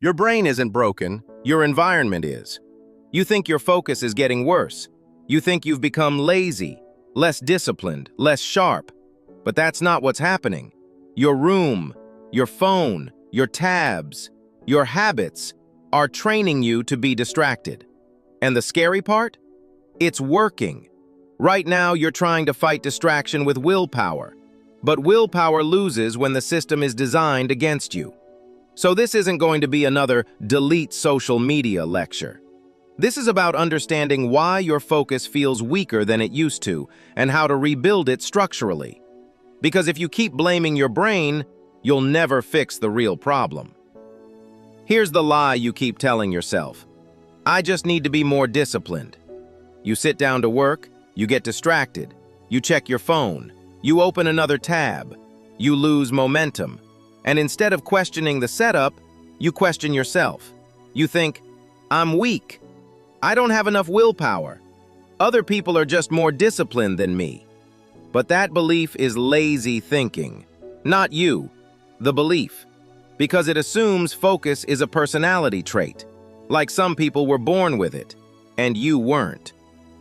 Your brain isn't broken, your environment is. You think your focus is getting worse. You think you've become lazy, less disciplined, less sharp. But that's not what's happening. Your room, your phone, your tabs, your habits are training you to be distracted. And the scary part? It's working. Right now, you're trying to fight distraction with willpower. But willpower loses when the system is designed against you. So this isn't going to be another delete social media lecture. This is about understanding why your focus feels weaker than it used to and how to rebuild it structurally. Because if you keep blaming your brain, you'll never fix the real problem. Here's the lie you keep telling yourself. I just need to be more disciplined. You sit down to work, you get distracted, you check your phone, you open another tab, you lose momentum. And instead of questioning the setup, you question yourself. You think, I'm weak. I don't have enough willpower. Other people are just more disciplined than me. But that belief is lazy thinking. Not you, the belief. Because it assumes focus is a personality trait. Like some people were born with it, and you weren't.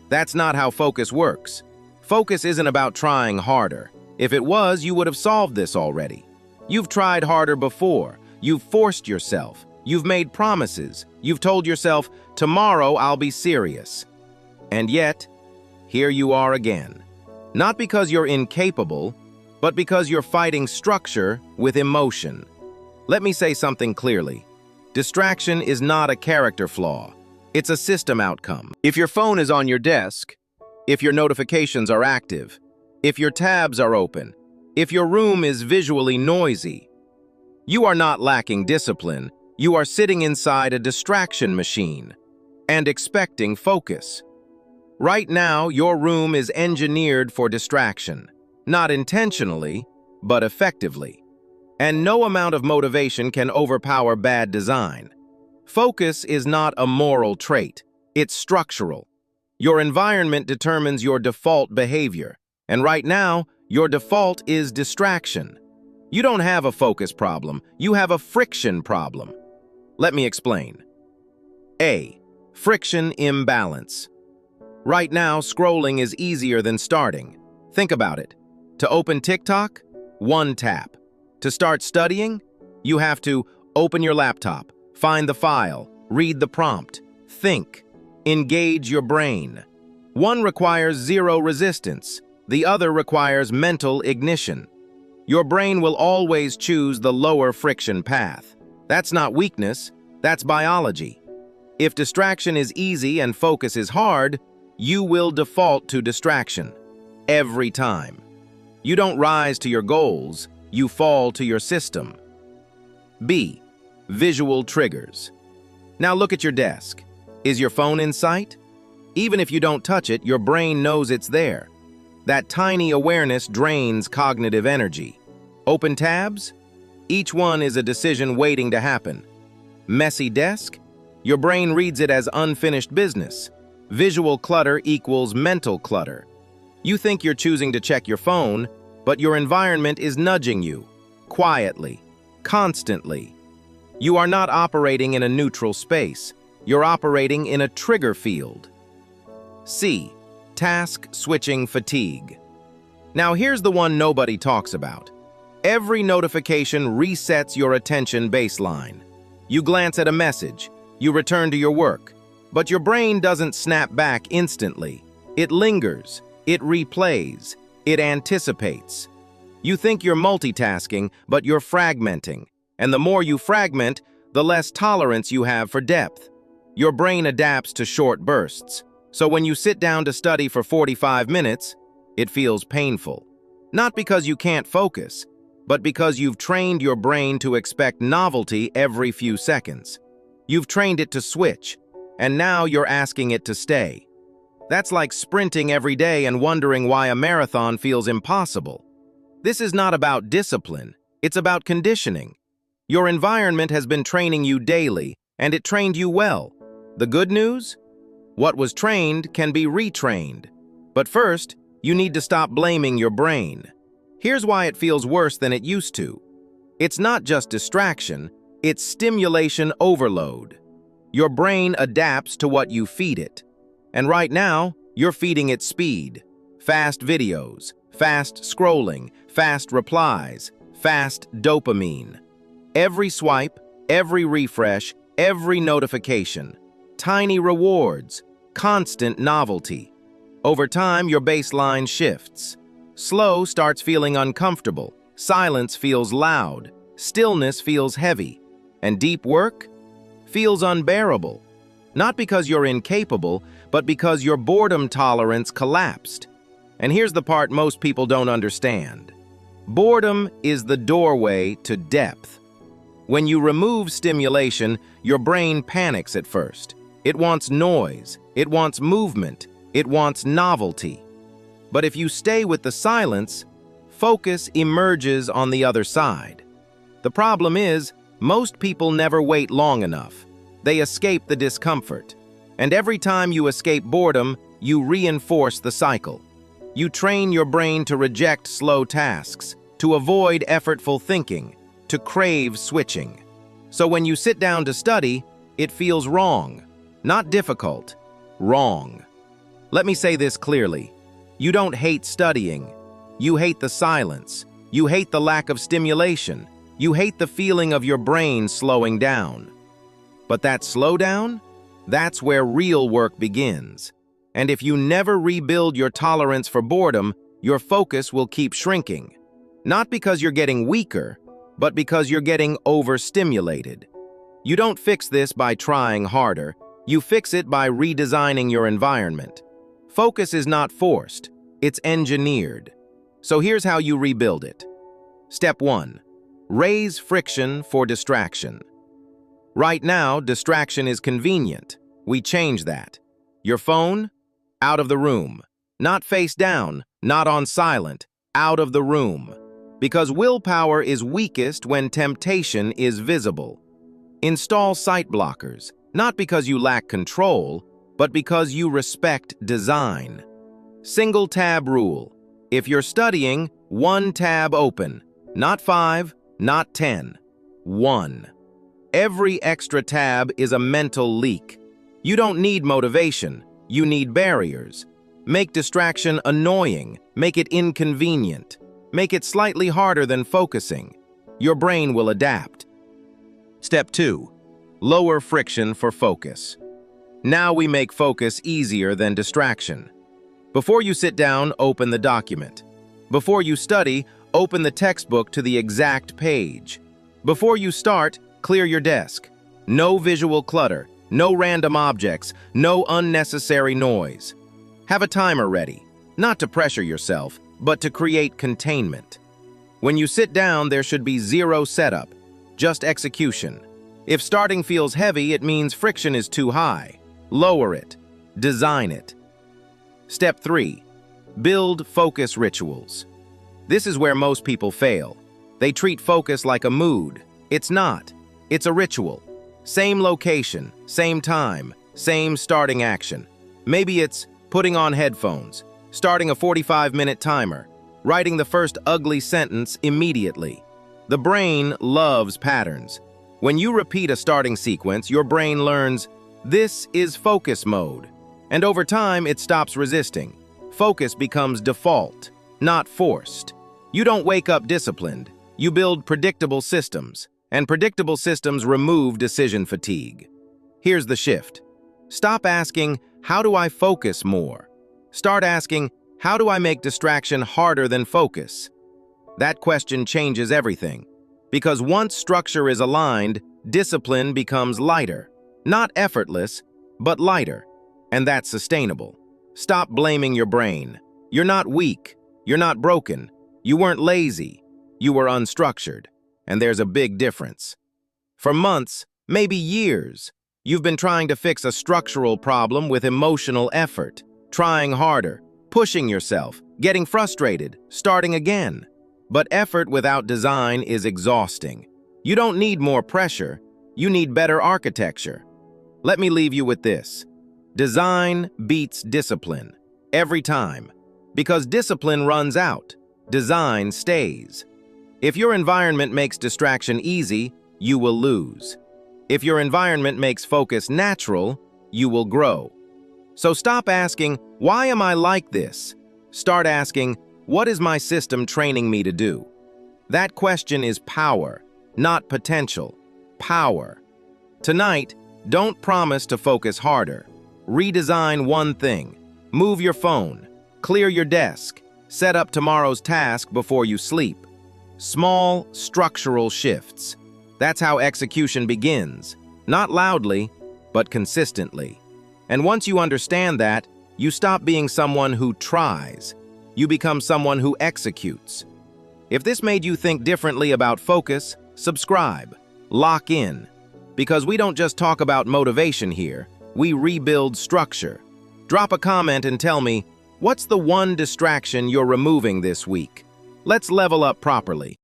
That's not how focus works. Focus isn't about trying harder. If it was, you would have solved this already. You've tried harder before. You've forced yourself. You've made promises. You've told yourself, tomorrow I'll be serious. And yet, here you are again. Not because you're incapable, but because you're fighting structure with emotion. Let me say something clearly. Distraction is not a character flaw. It's a system outcome. If your phone is on your desk, if your notifications are active, if your tabs are open, if your room is visually noisy, you are not lacking discipline. You are sitting inside a distraction machine and expecting focus. Right now, your room is engineered for distraction, not intentionally, but effectively. And no amount of motivation can overpower bad design. Focus is not a moral trait, it's structural. Your environment determines your default behavior, and right now, your default is distraction. You don't have a focus problem, you have a friction problem. Let me explain. A. Friction imbalance. Right now, scrolling is easier than starting. Think about it. To open TikTok, one tap. To start studying, you have to open your laptop, find the file, read the prompt, think, engage your brain. One requires zero resistance. The other requires mental ignition. Your brain will always choose the lower friction path. That's not weakness, that's biology. If distraction is easy and focus is hard, you will default to distraction. Every time. You don't rise to your goals, you fall to your system. B. Visual triggers. Now look at your desk. Is your phone in sight? Even if you don't touch it, your brain knows it's there. That tiny awareness drains cognitive energy. Open tabs? Each one is a decision waiting to happen. Messy desk? Your brain reads it as unfinished business. Visual clutter equals mental clutter. You think you're choosing to check your phone, but your environment is nudging you, quietly, constantly. You are not operating in a neutral space. You're operating in a trigger field. C. Task switching fatigue. Now here's the one nobody talks about. Every notification resets your attention baseline. You glance at a message, you return to your work, but your brain doesn't snap back instantly. It lingers, it replays, it anticipates. You think you're multitasking, but you're fragmenting. And the more you fragment, the less tolerance you have for depth. Your brain adapts to short bursts. So when you sit down to study for 45 minutes, it feels painful. Not because you can't focus, but because you've trained your brain to expect novelty every few seconds. You've trained it to switch, and now you're asking it to stay. That's like sprinting every day and wondering why a marathon feels impossible. This is not about discipline, it's about conditioning. Your environment has been training you daily, and it trained you well. The good news? What was trained can be retrained. But first, you need to stop blaming your brain. Here's why it feels worse than it used to. It's not just distraction, It's stimulation overload. Your brain adapts to what you feed it. And right now, you're feeding it speed. Fast videos, fast scrolling, fast replies, fast dopamine. Every swipe, every refresh, every notification. Tiny rewards, constant novelty. Over time, your baseline shifts. Slow starts feeling uncomfortable. Silence feels loud. Stillness feels heavy. And deep work feels unbearable. Not because you're incapable, but because your boredom tolerance collapsed. And here's the part most people don't understand. Boredom is the doorway to depth. When you remove stimulation, your brain panics at first. It wants noise, it wants movement, it wants novelty. But if you stay with the silence, focus emerges on the other side. The problem is, most people never wait long enough. They escape the discomfort. And every time you escape boredom, you reinforce the cycle. You train your brain to reject slow tasks, to avoid effortful thinking, to crave switching. So when you sit down to study, it feels wrong. Not difficult, wrong. Let me say this clearly. You don't hate studying. You hate the silence. You hate the lack of stimulation. You hate the feeling of your brain slowing down. But that slowdown, that's where real work begins. And if you never rebuild your tolerance for boredom, your focus will keep shrinking. Not because you're getting weaker, but because you're getting overstimulated. You don't fix this by trying harder. You fix it by redesigning your environment. Focus is not forced, it's engineered. So here's how you rebuild it. Step 1. Raise friction for distraction. Right now, distraction is convenient. We change that. Your phone? Out of the room. Not face down, not on silent, out of the room. Because willpower is weakest when temptation is visible. Install sight blockers, not because you lack control, but because you respect design. Single tab rule. If you're studying, one tab open. Not 5, not 10. 1. Every extra tab is a mental leak. You don't need motivation, you need barriers. Make distraction annoying, make it inconvenient. Make it slightly harder than focusing. Your brain will adapt. Step 2. Lower friction for focus. Now we make focus easier than distraction. Before you sit down, open the document. Before you study, open the textbook to the exact page. Before you start, clear your desk. No visual clutter, no random objects, no unnecessary noise. Have a timer ready, not to pressure yourself, but to create containment. When you sit down, there should be zero setup, just execution. If starting feels heavy, it means friction is too high. Lower it. Design it. Step 3. Build focus rituals. This is where most people fail. They treat focus like a mood. It's not. It's a ritual. Same location, same time, same starting action. Maybe it's putting on headphones, starting a 45-minute timer, writing the first ugly sentence immediately. The brain loves patterns. When you repeat a starting sequence, your brain learns, this is focus mode. And over time, it stops resisting. Focus becomes default, not forced. You don't wake up disciplined. You build predictable systems. And predictable systems remove decision fatigue. Here's the shift. Stop asking, how do I focus more? Start asking, how do I make distraction harder than focus? That question changes everything. Because once structure is aligned, discipline becomes lighter. Not effortless, but lighter. And that's sustainable. Stop blaming your brain. You're not weak. You're not broken. You weren't lazy. You were unstructured. And there's a big difference. For months, maybe years, you've been trying to fix a structural problem with emotional effort, trying harder, pushing yourself, getting frustrated, starting again. But effort without design is exhausting. You don't need more pressure, you need better architecture. Let me leave you with this. Design beats discipline, every time. Because discipline runs out, design stays. If your environment makes distraction easy, you will lose. If your environment makes focus natural, you will grow. So stop asking, why am I like this? Start asking, what is my system training me to do? That question is power, not potential. Power. Tonight, don't promise to focus harder. Redesign one thing. Move your phone. Clear your desk. Set up tomorrow's task before you sleep. Small, structural shifts. That's how execution begins. Not loudly, but consistently. And once you understand that, you stop being someone who tries. You become someone who executes. If this made you think differently about focus, subscribe. Lock in. Because we don't just talk about motivation here, we rebuild structure. Drop a comment and tell me, what's the one distraction you're removing this week? Let's level up properly.